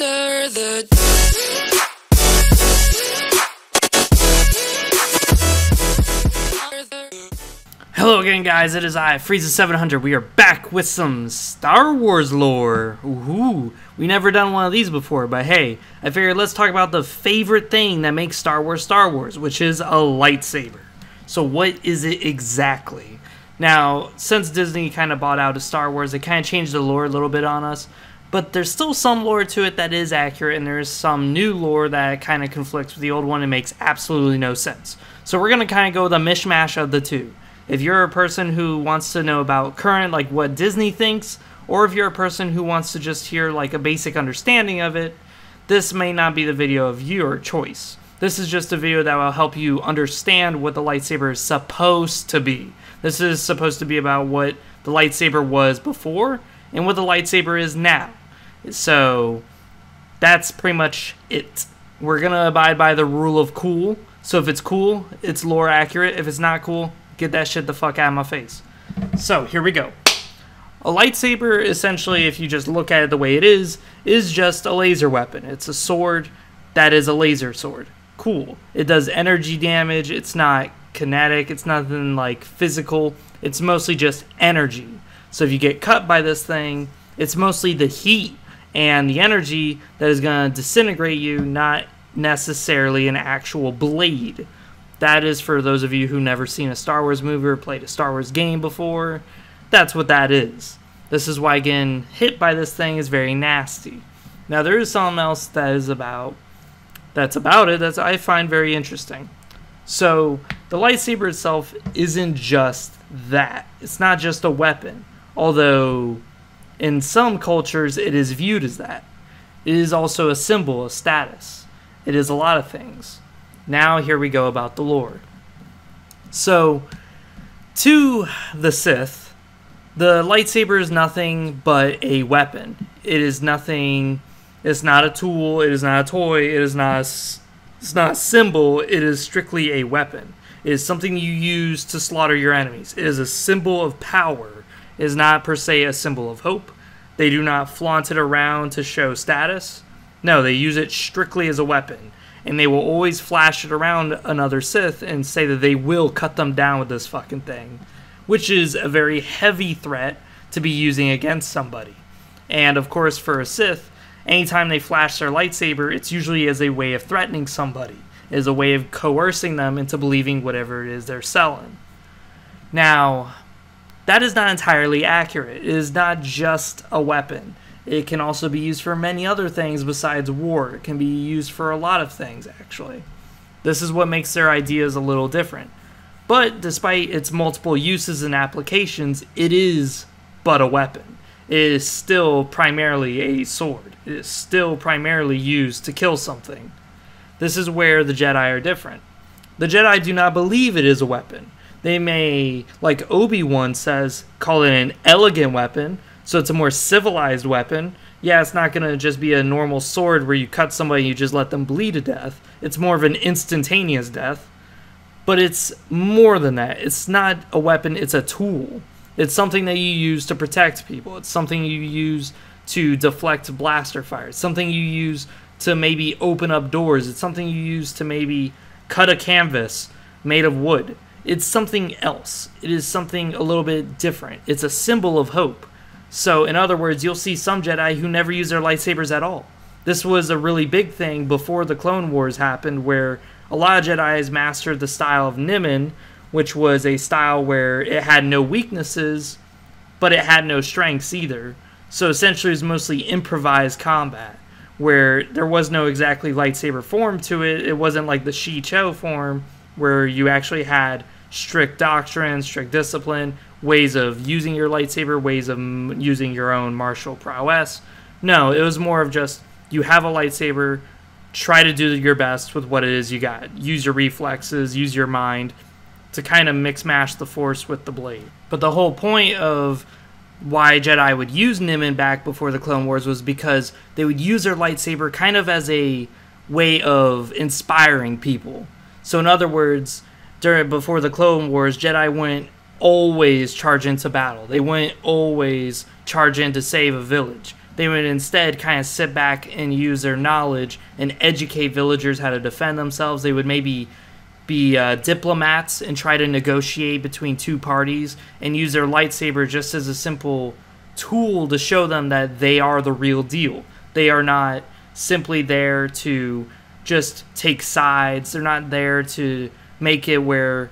After the Hello again, guys. It is I, freedon700. We are back with some Star Wars lore. Ooh, we never done one of these before, but hey, I figured let's talk about the favorite thing that makes Star Wars, which is a lightsaber. So what is it exactly? Now, since Disney kind of bought out of Star Wars, it kind of changed the lore a little bit on us, but there's still some lore to it that is accurate, and there's some new lore that kind of conflicts with the old one and makes absolutely no sense. So we're going to kind of go with a mishmash of the two. If you're a person who wants to know about current, like what Disney thinks, or if you're a person who wants to just hear like a basic understanding of it, this may not be the video of your choice. This is just a video that will help you understand what the lightsaber is supposed to be. This is supposed to be about what the lightsaber was before and what the lightsaber is now. So that's pretty much it. We're going to abide by the rule of cool. So if it's cool, it's lore accurate. If it's not cool, get that shit the fuck out of my face. So here we go. A lightsaber, essentially, if you just look at it the way it is just a laser weapon. It's a sword that is a laser sword. Cool. It does energy damage. It's not kinetic. It's nothing like physical. It's mostly just energy. So if you get cut by this thing, it's mostly the heat and the energy that is going to disintegrate you, not necessarily an actual blade. That is for those of you who've never seen a Star Wars movie or played a Star Wars game before. That's what that is. This is why getting hit by this thing is very nasty. Now there is something else that's about it that I find very interesting. So the lightsaber itself isn't just that. It's not just a weapon. Although in some cultures it is viewed as that. It is also a symbol of status. It is a lot of things. Now here we go about the lore. So, to the Sith, the lightsaber is nothing but a weapon. It is nothing. It's not a tool. It is not a toy. It's not a symbol. It is strictly a weapon. It is something you use to slaughter your enemies. It is a symbol of power. It is not per se a symbol of hope. They do not flaunt it around to show status. No, they use it strictly as a weapon. And they will always flash it around another Sith and say that they will cut them down with this fucking thing. Which is a very heavy threat to be using against somebody. And of course for a Sith, anytime they flash their lightsaber, it's usually as a way of threatening somebody. As a way of coercing them into believing whatever it is they're selling. Now, that is not entirely accurate. It is not just a weapon. It can also be used for many other things besides war. It can be used for a lot of things, actually. This is what makes their ideas a little different. But despite its multiple uses and applications, it is but a weapon. It is still primarily a sword. It is still primarily used to kill something. This is where the Jedi are different. The Jedi do not believe it is a weapon. They may, like Obi-Wan says, call it an elegant weapon. So it's a more civilized weapon. Yeah, it's not going to just be a normal sword where you cut somebody and you just let them bleed to death. It's more of an instantaneous death. But it's more than that. It's not a weapon, it's a tool. It's something that you use to protect people. It's something you use to deflect blaster fire. It's something you use to maybe open up doors. It's something you use to maybe cut a canvas made of wood. It's something else. It is something a little bit different. It's a symbol of hope. So, in other words, you'll see some Jedi who never use their lightsabers at all. This was a really big thing before the Clone Wars happened, where a lot of Jedis mastered the style of Nimin, which was a style where it had no weaknesses, but it had no strengths either. So essentially it was mostly improvised combat, where there was no exactly lightsaber form to it. It wasn't like the Shi-Cho form, where you actually had strict doctrine, strict discipline, ways of using your lightsaber, ways of using your own martial prowess. No, it was more of just, you have a lightsaber, try to do your best with what it is you got. Use your reflexes, use your mind to kind of mix-mash the Force with the blade. But the whole point of why Jedi would use Nimin back before the Clone Wars was because they would use their lightsaber kind of as a way of inspiring people. So in other words, before the Clone Wars, Jedi went always charge into battle. They wouldn't always charge in to save a village. They would instead kind of sit back and use their knowledge and educate villagers how to defend themselves. They would maybe be diplomats and try to negotiate between two parties and use their lightsaber just as a simple tool to show them that they are the real deal. They are not simply there to just take sides. They're not there to make it where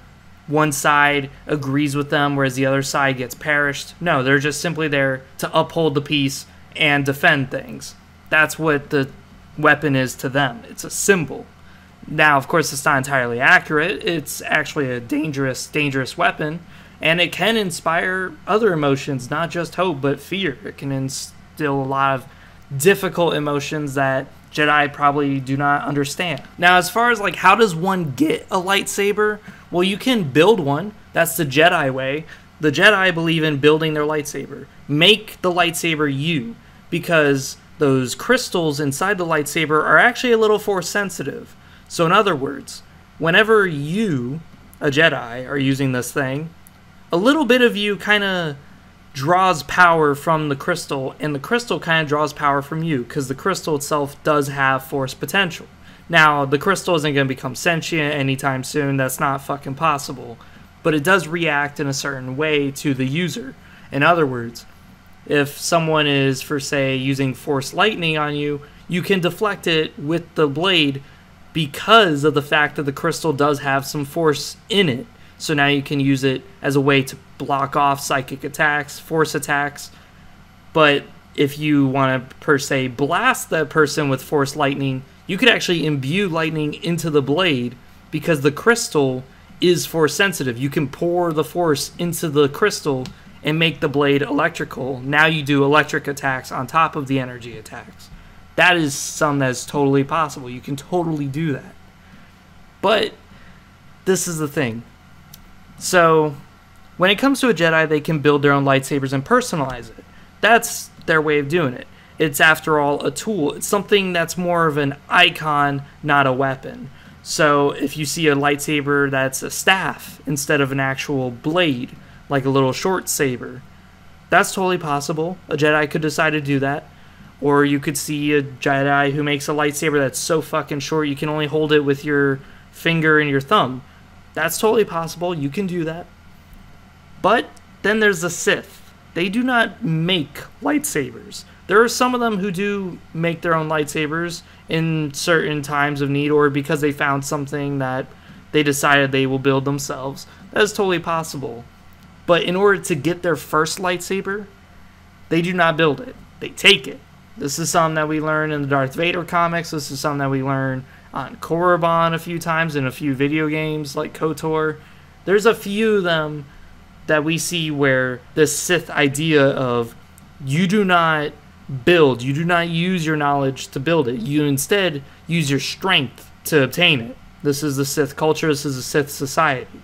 one side agrees with them whereas the other side gets perished. No, they're just simply there to uphold the peace and defend things. That's what the weapon is to them. It's a symbol. Now, of course, it's not entirely accurate. It's actually a dangerous weapon, and it can inspire other emotions, not just hope, but fear. It can instill a lot of difficult emotions that Jedi probably do not understand. Now, as far as like how does one get a lightsaber? Well, you can build one. That's the Jedi way. The Jedi believe in building their lightsaber. Make the lightsaber you, because those crystals inside the lightsaber are actually a little force sensitive. So in other words, whenever you, a Jedi, are using this thing, a little bit of you kind of draws power from the crystal, and the crystal kind of draws power from you, because the crystal itself does have force potential. Now, the crystal isn't going to become sentient anytime soon. That's not fucking possible. But it does react in a certain way to the user. In other words, if someone is, for say, using force lightning on you, you can deflect it with the blade because of the fact that the crystal does have some force in it. So now you can use it as a way to block off psychic attacks, force attacks. But if you want to, per se, blast that person with force lightning, you could actually imbue lightning into the blade because the crystal is force sensitive. You can pour the force into the crystal and make the blade electrical. Now you do electric attacks on top of the energy attacks. That is something that's totally possible. You can totally do that. But this is the thing. So when it comes to a Jedi, they can build their own lightsabers and personalize it. That's their way of doing it. It's, after all, a tool. It's something that's more of an icon, not a weapon. So if you see a lightsaber that's a staff instead of an actual blade, like a little short saber, that's totally possible. A Jedi could decide to do that. Or you could see a Jedi who makes a lightsaber that's so fucking short you can only hold it with your finger and your thumb. That's totally possible. You can do that. But then there's the Sith. They do not make lightsabers. There are some of them who do make their own lightsabers in certain times of need, or because they found something that they decided they will build themselves. That is totally possible. But in order to get their first lightsaber, they do not build it. They take it. This is something that we learn in the Darth Vader comics. This is something that we learn on Korriban a few times in a few video games like KOTOR. There's a few of them that we see where this Sith idea of you do not build, you do not use your knowledge to build it. You instead use your strength to obtain it. This is the Sith culture. This is the Sith society.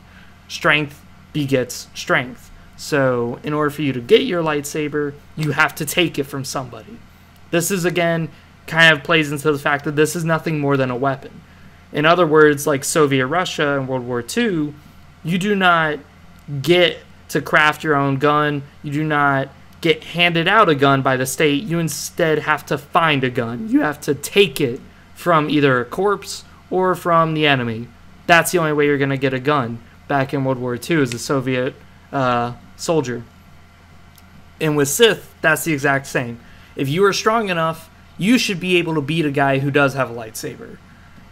Strength begets strength. So in order for you to get your lightsaber, you have to take it from somebody. This is, again, kind of plays into the fact that this is nothing more than a weapon. In other words, like Soviet Russia in World War II, you do not get to craft your own gun. You do not get handed out a gun by the state. You instead have to find a gun. You have to take it from either a corpse or from the enemy. That's the only way you're going to get a gun back in World War II as a Soviet soldier. And with Sith, that's the exact same. If you are strong enough, you should be able to beat a guy who does have a lightsaber.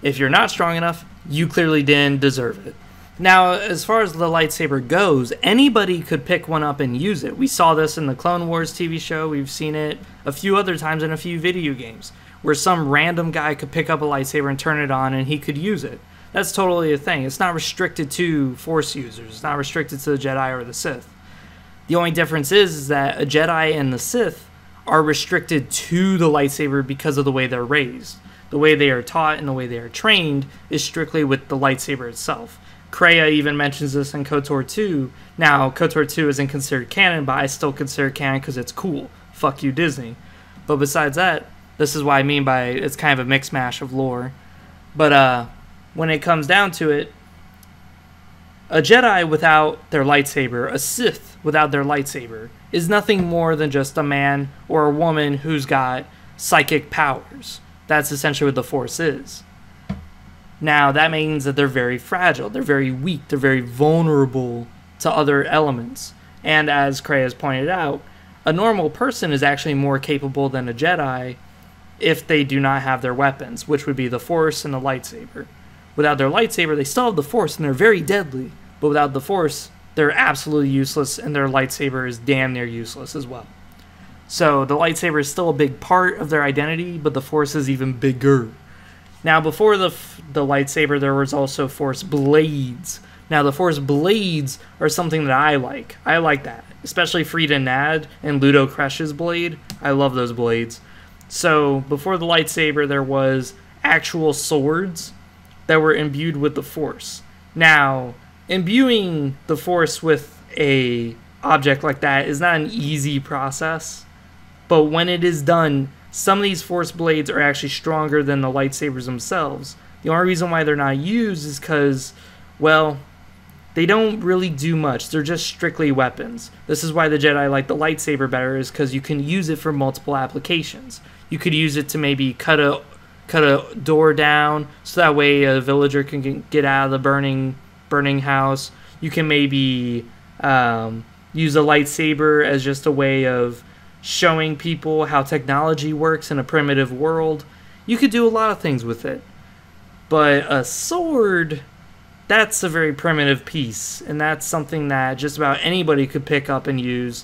If you're not strong enough, you clearly didn't deserve it. Now, as far as the lightsaber goes, anybody could pick one up and use it. We saw this in the Clone Wars TV show. We've seen it a few other times in a few video games, where some random guy could pick up a lightsaber and turn it on and he could use it. That's totally a thing. It's not restricted to Force users. It's not restricted to the Jedi or the Sith. The only difference is that a Jedi and the Sith are restricted to the lightsaber because of the way they're raised. The way they are taught and the way they are trained is strictly with the lightsaber itself. Kreia even mentions this in KOTOR 2. Now, KOTOR 2 isn't considered canon, but I still consider it canon because it's cool. Fuck you, Disney. But besides that, this is what I mean by it's kind of a mix mash of lore. But when it comes down to it, a Jedi without their lightsaber, a Sith without their lightsaber, is nothing more than just a man or a woman who's got psychic powers. That's essentially what the Force is. Now, that means that they're very fragile, they're very weak, they're very vulnerable to other elements. And as Cray has pointed out, a normal person is actually more capable than a Jedi if they do not have their weapons, which would be the Force and the lightsaber. Without their lightsaber, they still have the Force, and they're very deadly. But without the Force, they're absolutely useless, and their lightsaber is damn near useless as well. So the lightsaber is still a big part of their identity, but the Force is even bigger. Now, before the lightsaber, there was also Force blades. Now, the Force blades are something that I like. I like that, especially freedon nadd and Ludo Cresh's blade. I love those blades. So, before the lightsaber, there was actual swords that were imbued with the Force. Now, imbuing the Force with a object like that is not an easy process, but when it is done, some of these Force blades are actually stronger than the lightsabers themselves. The only reason why they're not used is because, well, they don't really do much. They're just strictly weapons. This is why the Jedi like the lightsaber better, is because you can use it for multiple applications. You could use it to maybe cut a door down, so that way a villager can get out of the burning house. You can maybe use a lightsaber as just a way of showing people how technology works in a primitive world. You could do a lot of things with it. But a sword, that's a very primitive piece, and that's something that just about anybody could pick up and use,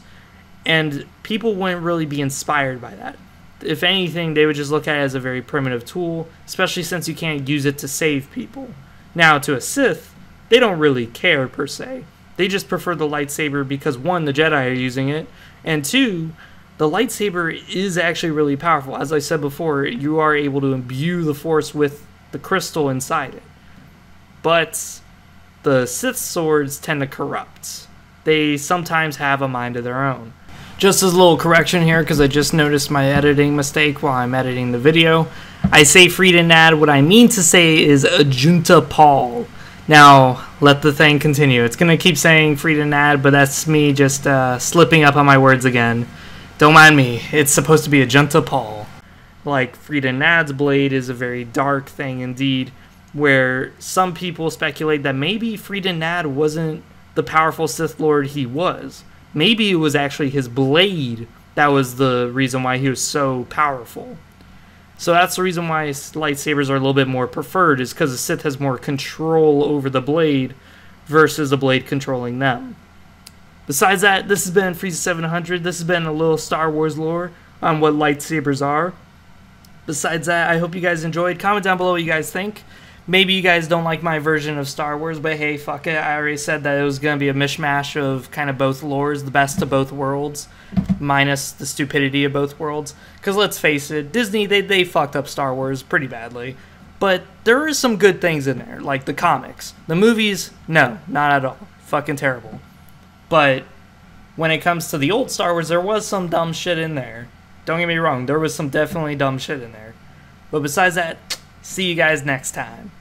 and people wouldn't really be inspired by that. If anything, they would just look at it as a very primitive tool, especially since you can't use it to save people. Now, to a Sith, they don't really care per se. They just prefer the lightsaber because, one, the Jedi are using it, and two, the lightsaber is actually really powerful. As I said before, you are able to imbue the Force with the crystal inside it. But the Sith swords tend to corrupt. They sometimes have a mind of their own. Just as a little correction here, because I just noticed my editing mistake while I'm editing the video. I say freedon nadd. What I mean to say is ajunta pall. Now, let the thing continue. It's going to keep saying freedon nadd, but that's me just slipping up on my words again. Don't mind me. It's supposed to be ajunta pall. Like, freedon nadd's blade is a very dark thing indeed, where some people speculate that maybe freedon nadd wasn't the powerful Sith Lord he was. Maybe it was actually his blade that was the reason why he was so powerful. So that's the reason why lightsabers are a little bit more preferred, is because the Sith has more control over the blade versus the blade controlling them. Besides that, this has been Frieza 700. This has been a little Star Wars lore on what lightsabers are. Besides that, I hope you guys enjoyed. Comment down below what you guys think. Maybe you guys don't like my version of Star Wars, but hey, fuck it. I already said that it was going to be a mishmash of kind of both lores, the best of both worlds, minus the stupidity of both worlds. Because let's face it, Disney, they fucked up Star Wars pretty badly. But there is some good things in there, like the comics. The movies, no, not at all. Fucking terrible. But when it comes to the old Star Wars, there was some dumb shit in there. Don't get me wrong, there was some definitely dumb shit in there. But besides that, see you guys next time.